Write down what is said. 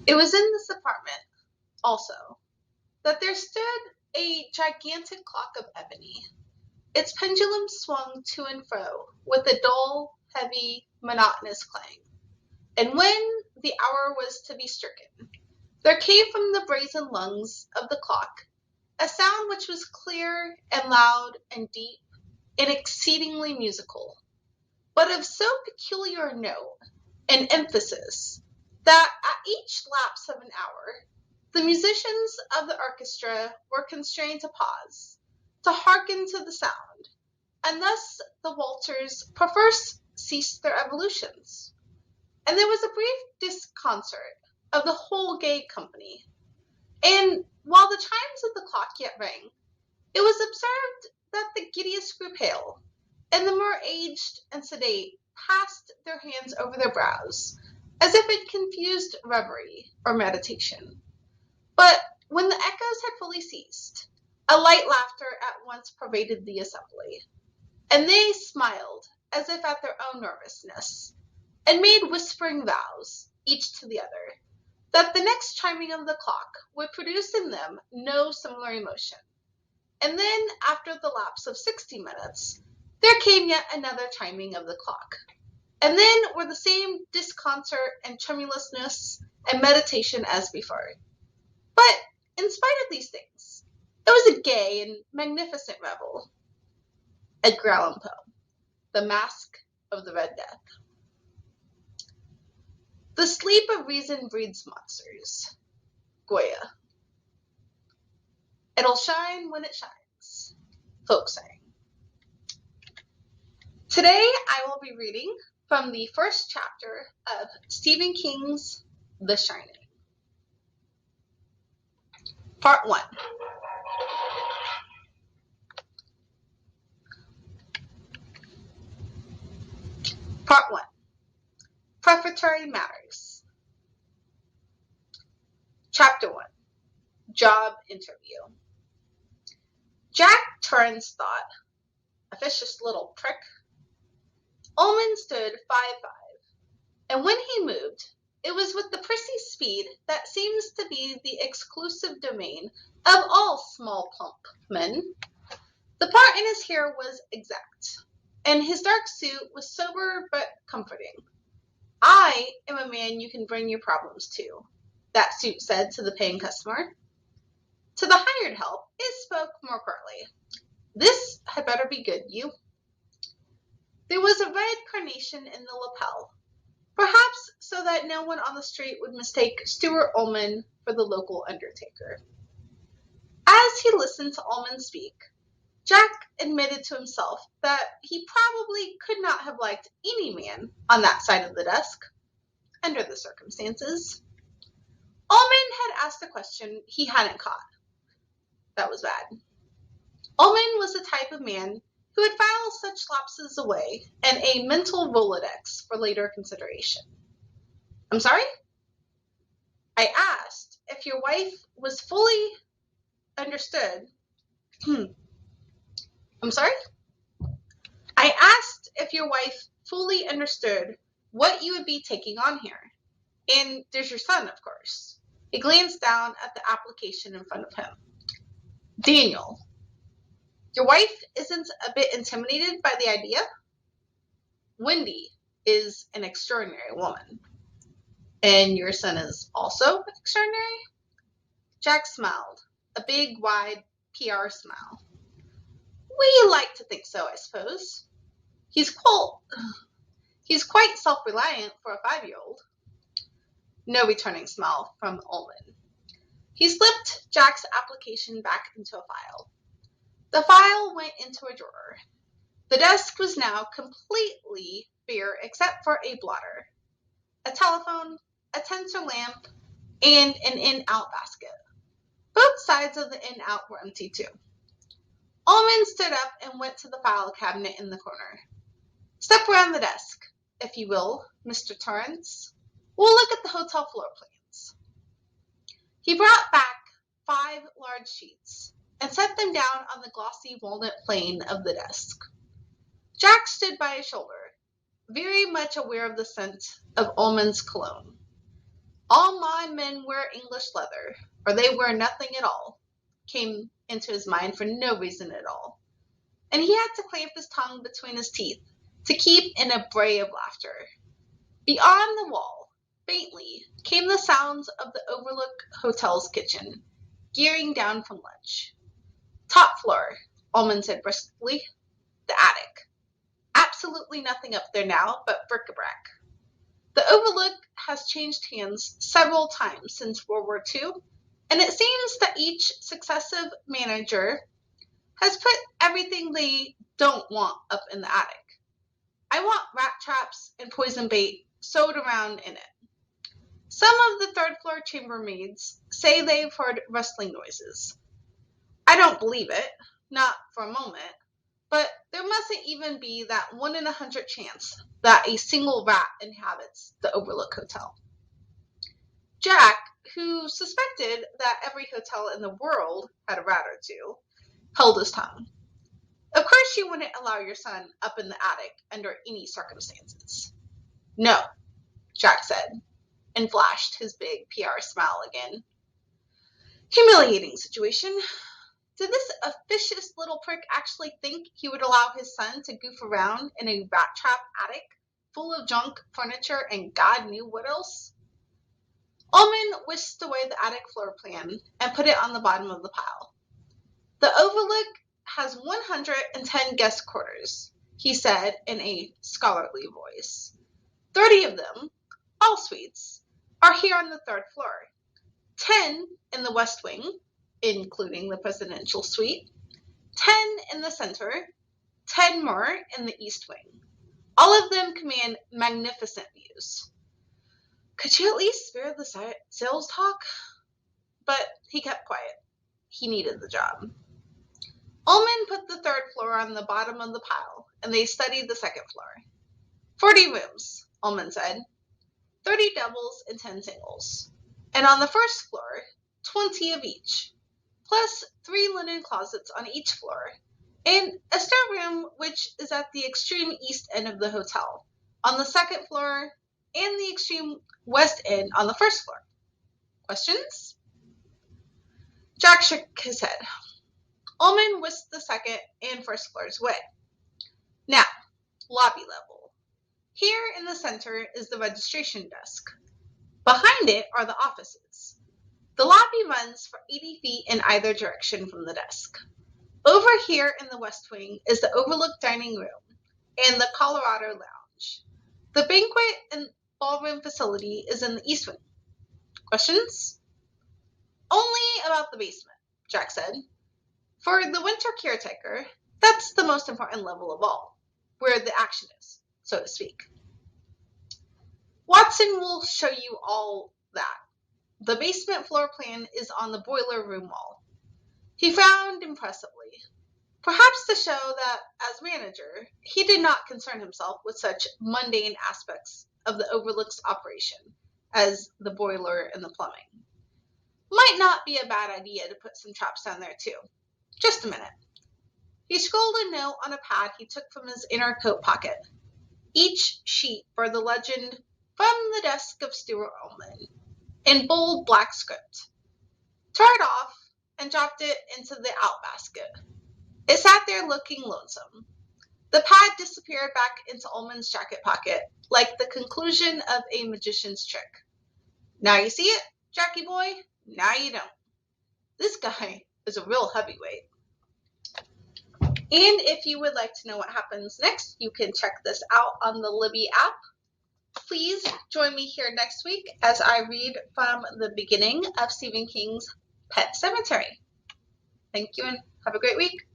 It was in this apartment, also, that there stood a gigantic clock of ebony. Its pendulum swung to and fro with a dull, heavy, monotonous clang. And when the hour was to be stricken, there came from the brazen lungs of the clock a sound which was clear and loud and deep and exceedingly musical, but of so peculiar a note and emphasis that at each lapse of an hour the musicians of the orchestra were constrained to pause, to hearken to the sound, and thus the waltzers perforce ceased their evolutions, and there was a brief disconcert of the whole gay company. And while the chimes of the clock yet rang, it was observed that the giddiest grew pale, and the more aged and sedate passed their hands over their brows, as if in confused reverie or meditation. But when the echoes had fully ceased, a light laughter at once pervaded the assembly, and they smiled as if at their own nervousness, and made whispering vows, each to the other, that the next chiming of the clock would produce in them no similar emotion. And then, after the lapse of 60 minutes, there came yet another chiming of the clock. And then were the same disconcert and tremulousness and meditation as before. But, in spite of these things, it was a gay and magnificent revel. Edgar Allan Poe, The Masque of the Red Death. The sleep of reason breeds monsters. Goya. It'll shine when it shines. Folk saying. Today I will be reading from the first chapter of Stephen King's The Shining. Part 1. Part 1. Prefatory Matters. Chapter 1. Job Interview. Jack Torrance thought, a vicious little prick. Ullman stood 5'5", and when he moved, it was with the prissy speed that seems to be the exclusive domain of all small plump men. The part in his hair was exact, and his dark suit was sober but comforting. I am a man you can bring your problems to, that suit said to the paying customer. To the hired help, it spoke more curtly. This had better be good, you. There was a red carnation in the lapel, perhaps so that no one on the street would mistake Stuart Ullman for the local undertaker. As he listened to Ullman speak, Jack admitted to himself that he probably could not have liked any man on that side of the desk, under the circumstances. Ullman had asked a question he hadn't caught. That was bad. Ullman was the type of man who would file such lapses away in a mental Rolodex for later consideration. I'm sorry? I asked if your wife was fully understood. I'm sorry? I asked if your wife fully understood what you would be taking on here. And there's your son, of course. He glanced down at the application in front of him. Daniel, your wife isn't a bit intimidated by the idea? Wendy is an extraordinary woman. And your son is also extraordinary? Jack smiled, a big, wide PR smile. We like to think so, I suppose. He's quite self-reliant for a 5-year-old. No returning smile from Ullman. He slipped Jack's application back into a file. The file went into a drawer. The desk was now completely bare except for a blotter, a telephone, a tinsel lamp, and an in-out basket. Both sides of the in-out were empty too. Ullman stood up and went to the file cabinet in the corner. Step around the desk, if you will, Mr. Torrance. We'll look at the hotel floor plans. He brought back 5 large sheets and set them down on the glossy walnut plane of the desk. Jack stood by his shoulder, very much aware of the scent of Ullman's cologne. All my men wear English leather, or they wear nothing at all, came into his mind for no reason at all, and he had to clamp his tongue between his teeth to keep in a bray of laughter. Beyond the wall, faintly, came the sounds of the Overlook Hotel's kitchen, gearing down from lunch. Top floor, Ullman said briskly. The attic. Absolutely nothing up there now but bric-a-brac. The Overlook has changed hands several times since World War II, and it seems that each successive manager has put everything they don't want up in the attic. I want rat traps and poison bait sewed around in it. Some of the third floor chambermaids say they've heard rustling noises. I don't believe it, not for a moment, but there mustn't even be that 1 in 100 chance that a single rat inhabits the Overlook Hotel. Jack, who suspected that every hotel in the world had a rat or two, held his tongue. Of course you wouldn't allow your son up in the attic under any circumstances. No, Jack said, and flashed his big PR smile again. Humiliating situation. Did this officious little prick actually think he would allow his son to goof around in a rat trap attic full of junk furniture and God knew what else? Ullman whisked away the attic floor plan and put it on the bottom of the pile. The Overlook has 110 guest quarters, he said in a scholarly voice. 30 of them, all suites, are here on the third floor. 10 in the West Wing, including the presidential suite, 10 in the center, 10 more in the East Wing. All of them command magnificent views. Could you at least spare the sales talk? But he kept quiet. He needed the job. Ullman put the third floor on the bottom of the pile, and they studied the second floor. 40 rooms, Ullman said. 30 doubles and 10 singles. And on the first floor, 20 of each, plus 3 linen closets on each floor, and a storeroom which is at the extreme east end of the hotel, on the second floor, and the extreme west end on the first floor. Questions? Jack shook his head. Ullman whisked the second and first floors away. Now, lobby level. Here in the center is the registration desk. Behind it are the offices. The lobby runs for 80 feet in either direction from the desk. Over here in the West Wing is the Overlook dining room and the Colorado Lounge. The banquet and ballroom facility is in the East Wing. Questions? Only about the basement, Jack said. For the winter caretaker, that's the most important level of all, where the action is, so to speak. Watson will show you all that. The basement floor plan is on the boiler room wall. He frowned impressively, perhaps to show that, as manager, he did not concern himself with such mundane aspects of the Overlook's operation as the boiler and the plumbing. Might not be a bad idea to put some traps down there, too. Just a minute. He scrolled a note on a pad he took from his inner coat pocket. Each sheet bore the legend, "From the desk of Stuart Ullman," in bold black script. Tore it off and dropped it into the outbasket. It sat there looking lonesome. The pad disappeared back into Ullman's jacket pocket, like the conclusion of a magician's trick. Now you see it, Jackie boy? Now you don't. This guy is a real heavyweight. And if you would like to know what happens next, you can check this out on the Libby app. Please join me here next week as I read from the beginning of Stephen King's Pet Sematary. Thank you and have a great week.